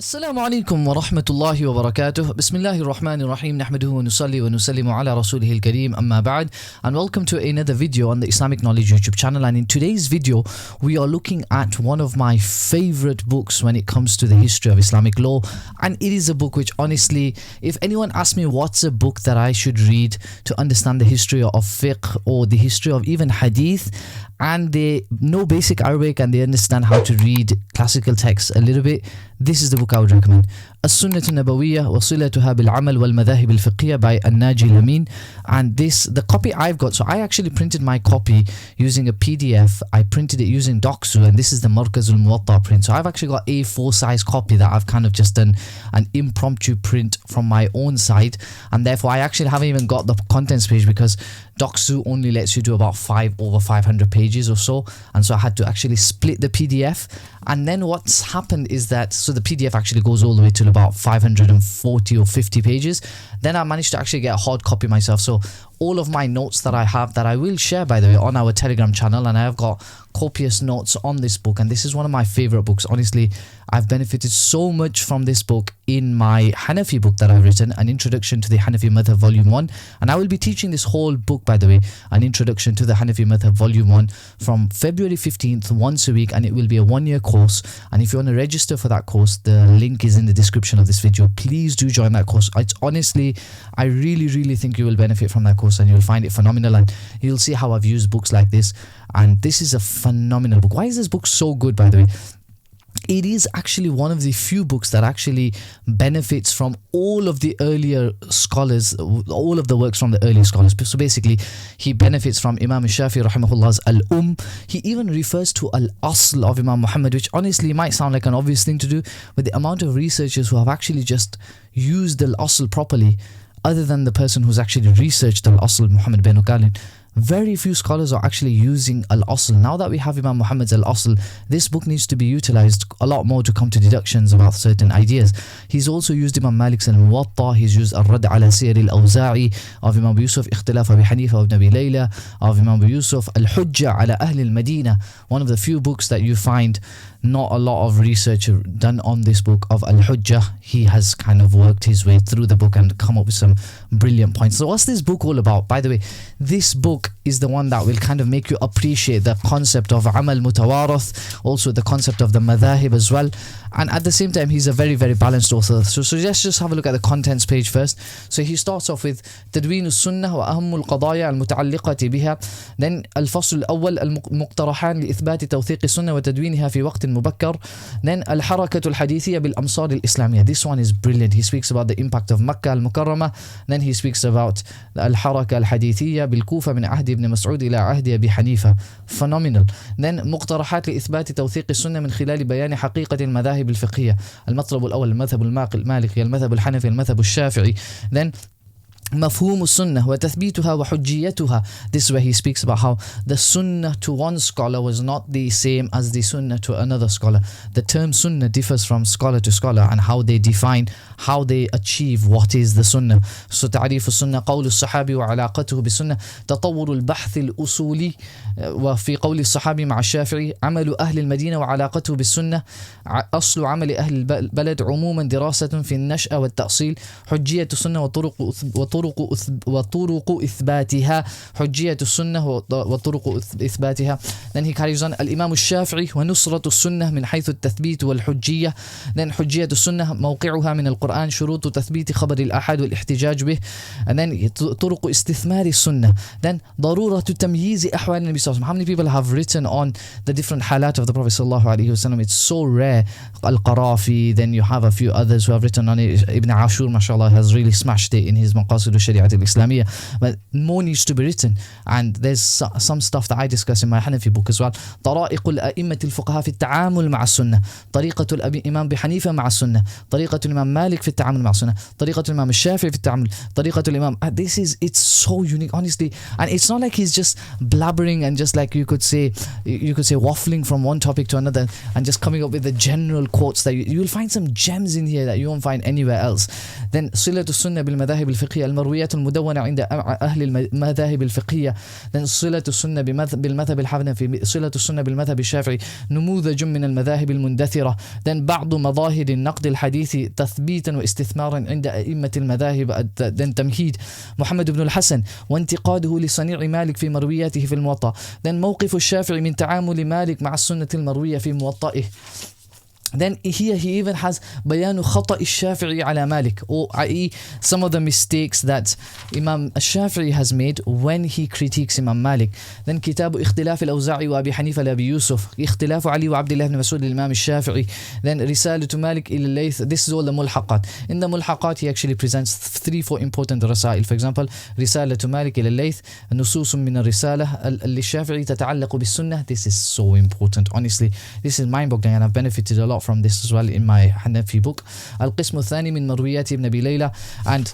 Assalamu alaikum wa rahmatullahi wa barakatuh. Bismillahir Rahmanir Rahim. Nahmaduhu wa nusalli wa nusallimu ala rasulihil kareem. Amma ba'd. And welcome to another video on the Islamic Knowledge YouTube channel. And in today's video, we are looking at one of my favorite books when it comes to the history of Islamic law. And it is a book which, honestly, if anyone asks me what's a book that I should read to understand the history of fiqh or the history of even hadith, and they know basic Arabic and they understand how to read classical texts a little bit, this is the book I would recommend. Al-Sunnah al-Nabawiyyah wa Silatuha bil-amal wal-Madhahib al-Fiqhiyyah by Naji Lamin. And this, the copy I've got, so I actually printed my copy using a PDF. I printed it using Doxu, and this is the Markaz al-Muwatta print. So I've actually got a A4 size copy that I've kind of just done an impromptu print from my own side, and therefore I actually haven't even got the contents page because Doxu only lets you do about over 500 pages or so, and so I had to actually split the PDF. And then what's happened is that, so the PDF actually goes all the way till about 540 or 50 pages. Then I managed to actually get a hard copy myself. So all of my notes that I have, that I will share by the way on our Telegram channel, and I have got copious notes on this book, and this is one of my favorite books. Honestly, I've benefited so much from this book in my Hanafi book that I've written, An Introduction to the Hanafi Madhab Volume 1, and I will be teaching this whole book, by the way, An Introduction to the Hanafi Madhab Volume 1, from February 15th once a week, and it will be a one-year course. And if you want to register for that course, the link is in the description of this video. Please do join that course. It's honestly, I really think you will benefit from that course, and you'll find it phenomenal, and you'll see how I've used books like this. And this is a phenomenal book. Why is this book so good, by the way? It is actually one of the few books that actually benefits from all of the earlier scholars, all of the works from the earlier scholars. So basically, he benefits from Imam Shafi rahimahullah's He even refers to Al-Asl of Imam Muhammad, which honestly might sound like an obvious thing to do, but the amount of researchers who have actually just used Al-Asl properly, other than the person who's actually researched Al-Asl, Muhammad bin Uqalin, very few scholars are actually using Al-Asl. Now that we have Imam Muhammad's Al-Asl, this book needs to be utilized a lot more to come to deductions about certain ideas. He's also used Imam Malik's Al-Muwatta, he's used Al-Rad ala Siyar al-Awza'i of Imam Yusuf, Ikhtilaf Abi Hanifa of Nabi Layla of Imam Yusuf, Al-Hujja ala Ahli al-Madina, one of the few books that you find not a lot of research done on this book of Al-Hujjah. He has kind of worked his way through the book and come up with some brilliant points. So what's this book all about? By the way, this book is the one that will kind of make you appreciate the concept of Amal Mutawarath, also the concept of the Madhahib as well. And at the same time, he's a very balanced author. So let's just have a look at the contents page first. So he starts off with تدوين السنة وأهم القضايا المتعلقة بها. Then الفصل الأول المقترحان لإثبات توثيق السنة وتدوينها في وقت مبكر. Then الحركة الحديثية بالأمصار الإسلامية. This one is brilliant. He speaks about the impact of Makkah al-Mukarramah. Then he speaks about الحركة الحديثية بالكوفة من عهد ابن مسعود إلى عهد أبي حنيفة. Phenomenal. Then مقترحات لإثبات توثيق السنة من خلال بيان حقيقة المذاهب الفقهية. المطلب الأول المذهب المالكي، المذهب الحنفي، المذهب الشافعي. Then مفهوم السنة وتثبيتها وحجيتها. This is where he speaks about how the sunnah to one scholar was not the same as the sunnah to another scholar. The term sunnah differs from scholar to scholar, and how they define, how they achieve what is the sunnah. So تعريف السنة قول الصحابي وعلاقته بالسنة تطور البحث الأصولي. وفي قول الصحابي مع الشافعي عمل أهل المدينة وعلاقته بالسنة أصل عمل أهل البلد عموما دراسة في النشأة والتأصيل. حجية السنة وطرق إثباتها. حجية السنة وطرق إثباتها. Then he carries on الإمام الشافعي ونصرة السنة من حيث التثبيت والحجية. Then حجية السنة موقعها من القرآن شروط تثبيت خبر الأحد والاحتجاج به. And then طرق استثمار السنة. Then ضرورة تمييز أحوال النبي صلى الله عليه وسلم. How many people have written on the different halat of the Prophet صلى الله عليه وسلم? It's so rare. Al-Qarafi, then you have a few others who have written on it. Ibn Ashur, mashallah, has really smashed it in his Maqasid al-Shari'at al-Islamiyah. But more needs to be written, and there's some stuff that I discuss in my Hanafi book as well. طرائق الأئمة الفقهاء في التعامل مع السنة. طريقة الإمام بحنيفة مع السنة. طريقة الإمام مالك في التعامل مع السنة. طريقة الإمام الشافعي في التعامل. طريقة الإمام. It's so unique, honestly, and it's not like he's just blabbering and just like you could say waffling from one topic to another and just coming up with the general quotes that you'll find some gems in here that you won't find anywhere else. Then صلة السنة بالمذاهب الفقهية المرويات المدونة عند أهل المذاهب الفقهية. then صلة السنة بالمذهب الحنفي، صلة السنة بالمذهب الشافعي، نموذج من المذاهب المندثرة. then بعض مظاهر النقد الحديث تثبيتا واستثمارا عند أئمة المذاهب. then تمهيد محمد بن الحسن وانتقاده لصنيع مالك في مروياته في الموطأ. then موقف الشافعي من تعامل مالك مع السنة المروية في موطئه. Then here he even has بيان خطأ الشافعي على مالك, or i.e. some of the mistakes that Imam al-Shafi'i has made when he critiques Imam Malik. Then كتاب اختلاف الأوزاعي وأبي حنيفة لأبي يوسف, اختلاف علي وعبد الله بن مسعود للإمام الشافعي. Then رسالة مالك إلى الليث. This is all the ملحقات. In the ملحقات he actually presents 3-4 important رسائل. For example, رسالة مالك إلى الليث, نصوص من الرسالة للشافعي تتعلق بالسنة. This is so important. Honestly, this is mind-boggling and I've benefited a lot from this as well in my Hanafi book. القسم الثاني من مرويات ابن أبي ليلى, and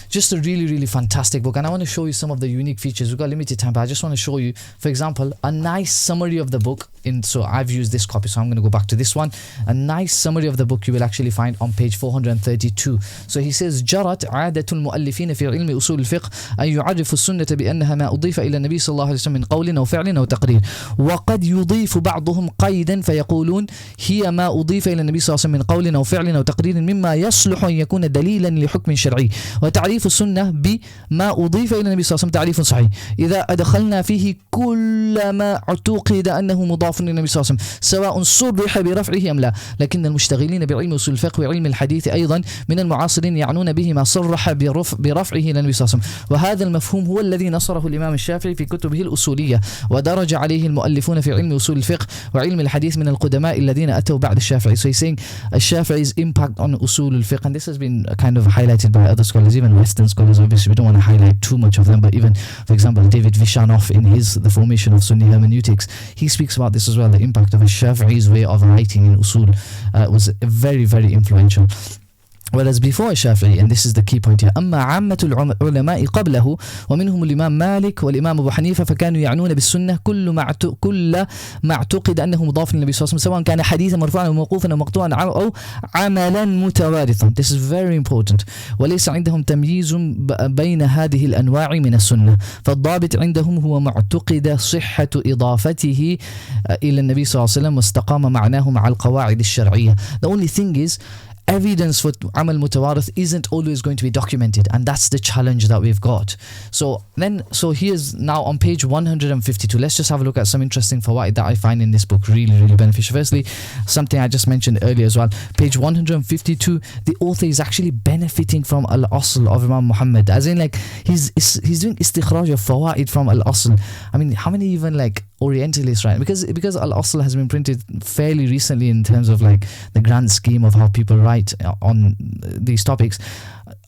just a really fantastic book. And I want to show you some of the unique features. We've got limited time, but I just want to show you, for example, a nice summary of the book. So I've used this copy, so I'm going to go back to this one. A nice summary of the book you will actually find on page 432. So he says, جرت عادة المؤلفين في علم أصول الفقه أن يعرفوا السنة بأنها ما أضيف إلى النبي صلى الله عليه وسلم من قول أو فعل أو تقرير, وقد يضيف بعضهم قيدا فيقولون هي ما أضيف إلى النبي صلى الله عليه وسلم من قول أو فعل أو تقرير مما يصلح أن يكون دليلا لحكم شرعي. وتعريف السنة بما أضيف إلى النبي صلى الله عليه وسلم تعريف صحيح إذا أدخلنا فيه كل ما اعتقد أنه مضاف للنبي صلى الله عليه وسلم سواء صرح برفعه أم لا. لكن المشتغلين بعلم أصول الفقه وعلم الحديث أيضا من المعاصرين يعنون به ما صرح برفعه للنبي صلى الله عليه وسلم. وهذا المفهوم هو الذي نصره الإمام الشافعي في كتبه الأصولية, ودرج عليه المؤلفون في علم أصول الفقه وعلم الحديث من القدماء الذين أتوا بعد الشافعي. So he's saying Shafi'i's impact on أصول الفقه, and this has been kind of highlighted by other scholars, even Western scholars. Obviously we don't want to highlight too much of them, but even, for example, David Vishanoff in his The Formation of Sunni Hermeneutics, he speaks about this as well. The impact of Shafi'i's way of writing in usul was very influential. Whereas before Shafi'i, and this is the key point here, أما عامة العلماء قبله ومنهم الإمام مالك والإمام أبو حنيفة فكانوا يعنون بالسنة كل ما اعتقد أنه مضاف للنبي صلى الله عليه وسلم سواء كان حديثا مرفوعا أو موقوفا أو مقطوعا أو عملا متوارثا. This is very important. وليس عندهم تمييز بين هذه الأنواع من السنة, فالضابط عندهم هو معتقد صحة إضافته إلى النبي صلى الله عليه وسلم واستقام معناه مع القواعد الشرعية. The only thing is, evidence for amal mutawarith isn't always going to be documented, and that's the challenge that we've got. So here's now on page 152. Let's just have a look at some interesting fawaid that I find in this book really beneficial. Firstly, something I just mentioned earlier as well, page 152, the author is actually benefiting from al-asl of Imam Muhammad, as in like he's doing istikhraj of fawaid from al-asl. I mean, how many even like Orientalists, right? Because al-asl has been printed fairly recently in terms of like the grand scheme of how people write on these topics.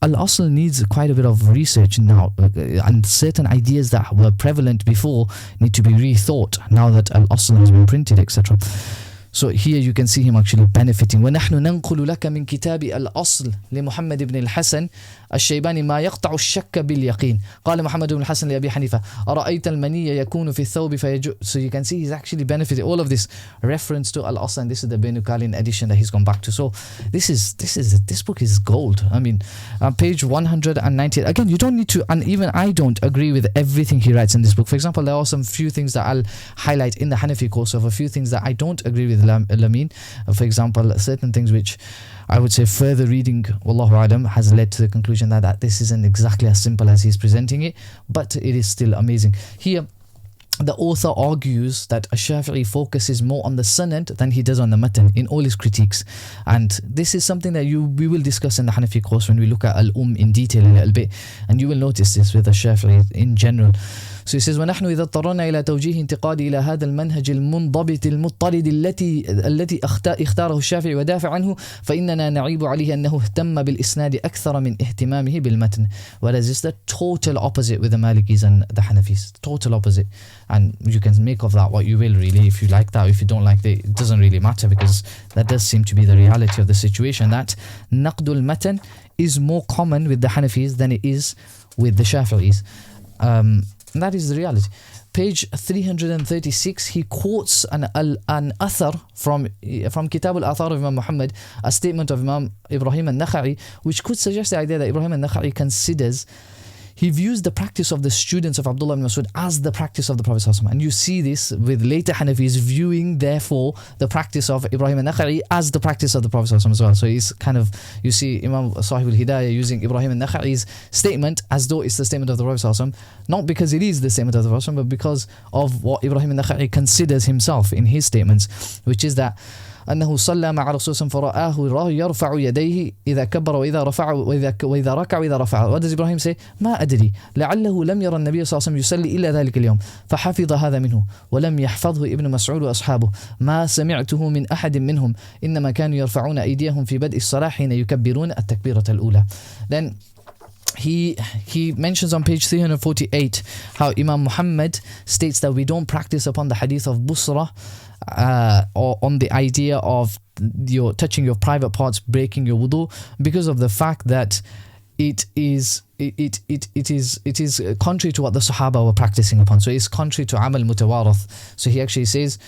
Al-Asl needs quite a bit of research now, and certain ideas that were prevalent before need to be rethought now that Al-Asl has been printed, etc. So here you can see him actually benefiting. وَنَحْنُ نَنْقُلُ لَكَ مِنْ كِتَابِ الْأَصْلِ لِمُحَمَّدِ بْنِ الْحَسَنِ الشيباني ما يقطع الشك باليقين. قال محمد بن الحسن لأبي حنيفة أرأيت المني يكون في الثوب فيجو. So you can see he's actually benefited all of this reference to Al-Asl, and this is the Benukalin edition that he's gone back to. So this book is gold. I mean, page 190. Again, you don't need to, and even I don't agree with everything he writes in this book. For example, there are some few things that I'll highlight in the Hanafi course of a few things that I don't agree with Lamin. For example, certain things which I would say further reading, Wallahu Alam, has led to the conclusion that this isn't exactly as simple as he's presenting it, but it is still amazing. Here, the author argues that Shafi'i focuses more on the sanad than he does on the matan in all his critiques, and this is something that we will discuss in the Hanafi course when we look at al-Umm in detail a little bit, and you will notice this with the Shafi'i in general. So he says ونحن إذا اضطررنا إلى توجيه انتقادي إلى هذا المنهج المنضبط المضطرد التي اختاره الشافعي ودافع عنه فإننا نعيب عليه أنه اهتم بالإسناد أكثر من اهتمامه بالمتن. Whereas it's the total opposite with the Malikis and the Hanafis. Total opposite. And you can make of that what you will, really. If you like that or if you don't like that, it doesn't really matter, because that does seem to be the reality of the situation, that naqdul matan is more common with the Hanafis than it is with the Shafi'is. And that is the reality. Page 336, he quotes an athar from Kitab al-Athar of Imam Muhammad, a statement of Imam Ibrahim al-Nakha'i, which could suggest the idea that Ibrahim al-Nakha'i considers he views the practice of the students of Abdullah ibn Mas'ud as the practice of the Prophet ﷺ. And you see this with later Hanafis viewing therefore the practice of Ibrahim al-Nakha'i as the practice of the Prophet ﷺ as well. So he's kind of, you see Imam Sahib al-Hidayah using Ibrahim al-Nakha'i's statement as though it's the statement of the Prophet ﷺ, not because it is the statement of the Prophet ﷺ, but because of what Ibrahim al-Nakha'i considers himself in his statements, which is that أنه صلى مع رسول الله فرآه يرفع يديه إذا كبر وإذا رفع وإذا ركع وإذا رفع. What does Ibrahim say? ما أدري لعله لم يرى النبي صلى الله عليه وسلم يصلي إلا ذلك اليوم فحفظ هذا منه ولم يحفظه ابن مسعود وأصحابه ما سمعته من أحد منهم إنما كانوا يرفعون أيديهم في بدء الصلاة حين يكبرون التكبيرة الأولى. Then he mentions on page 348 how Imam Muhammad states that we don't practice upon the hadith of Busra or on the idea of your touching your private parts breaking your wudu, because of the fact that it is contrary to what the Sahaba were practicing upon. So it's contrary to amal mutawarath. So he actually says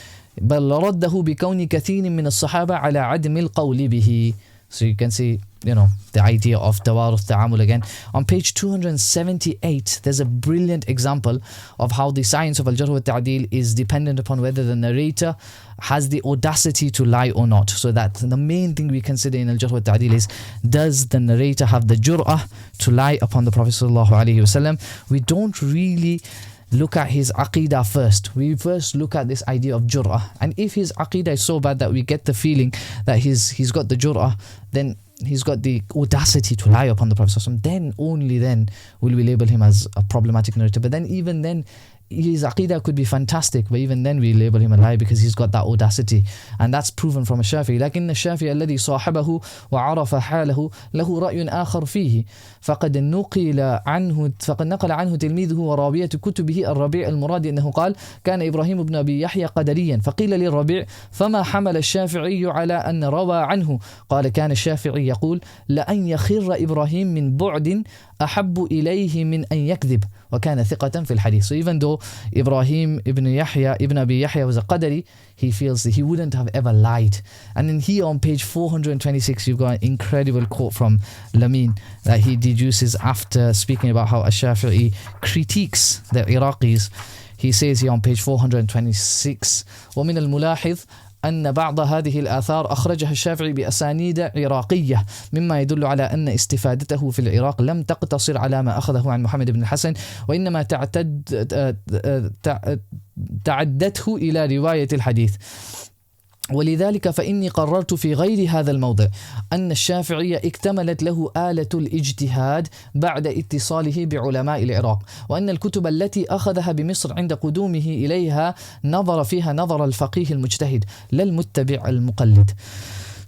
بل رده بكون كثير من الصحابة على عدم القول به. So you can see, you know, the idea of tawaruth ta'amul again. On page 278, there's a brilliant example of how the science of al-jarh wa ta'dil is dependent upon whether the narrator has the audacity to lie or not. So that the main thing we consider in al-jarh wa ta'dil is, does the narrator have the jur'ah to lie upon the Prophet sallallahu alaihi wasallam? We don't really look at his aqidah first. We first look at this idea of jur'ah. And if his aqidah is so bad that we get the feeling that he's got the jur'ah, then he's got the audacity to lie upon the Prophet ﷺ, then only then will we label him as a problematic narrator. But then even then, his aqidah could be fantastic, but even then we label him a liar because he's got that audacity. And that's proven from a Shafi'i. لكن الشافعي الذي صاحبه وعرف حاله له رأي آخر فيه فقد نقل عنه تلميذه وراوية كتبه الربيع المرادي أنه قال كان إبراهيم بن أبي يحيى قدريا فقيل للربيع فما حمل الشافعي على أن روى عنه قال كان الشافعي يقول لأن يخر إبراهيم من بعد أحب إليه من أن يكذب وكان ثقة في الحديث. So even though Ibrahim ibn Abi Yahya was a Qadari, he feels that he wouldn't have ever lied. And then here on page 426, you've got an incredible quote from Lamin that he deduces after speaking about how Ash-Shafi'i critiques the Iraqis. He says here on page 426, ومن الملاحظ أن بعض هذه الآثار أخرجها الشافعي بأسانيد عراقية مما يدل على أن استفادته في العراق لم تقتصر على ما أخذه عن محمد بن الحسن وإنما تعدته إلى رواية الحديث. ولذلك فإني قررت في غير هذا الموضع أن الشافعي اكتملت له آلة الاجتهاد بعد اتصاله بعلماء العراق وأن الكتب التي أخذها بمصر عند قدومه إليها نظر فيها نظر الفقيه المجتهد لا المتبع المقلد.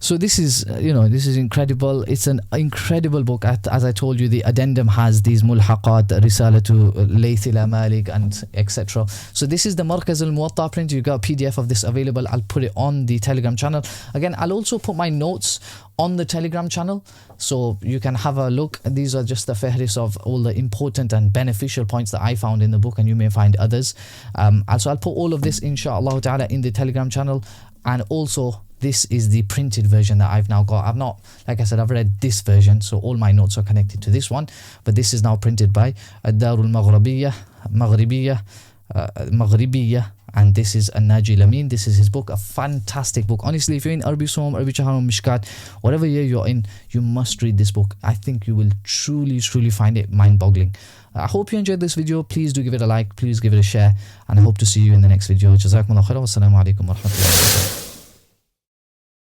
So this is, this is incredible. It's an incredible book. As I told you, the addendum has these mulhaqat, Risalatu Layth ila Malik, and etc. So this is the Markaz al-Muwatta print. You got a PDF of this available. I'll put it on the Telegram channel. Again, I'll also put my notes on the Telegram channel, so you can have a look. These are just the fehris of all the important and beneficial points that I found in the book, and you may find others. Also, I'll put all of this, inshallah ta'ala, in the Telegram channel. And also, this is the printed version that I've now got. I've not, like I said, I've read this version, so all my notes are connected to this one. But this is now printed by Darul Maghribiyyah, and this is Naji Lamin. This is his book, a fantastic book. Honestly, if you're in Arabi Som, Arabi Chahan, Mishkat, whatever year you're in, you must read this book. I think you will truly find it mind-boggling. I hope you enjoyed this video. Please do give it a like, please give it a share, and I hope to see you in the next video. Jazakumullah khairan. Wassalamu alaikum wa rahmatullahi wa barakatuh.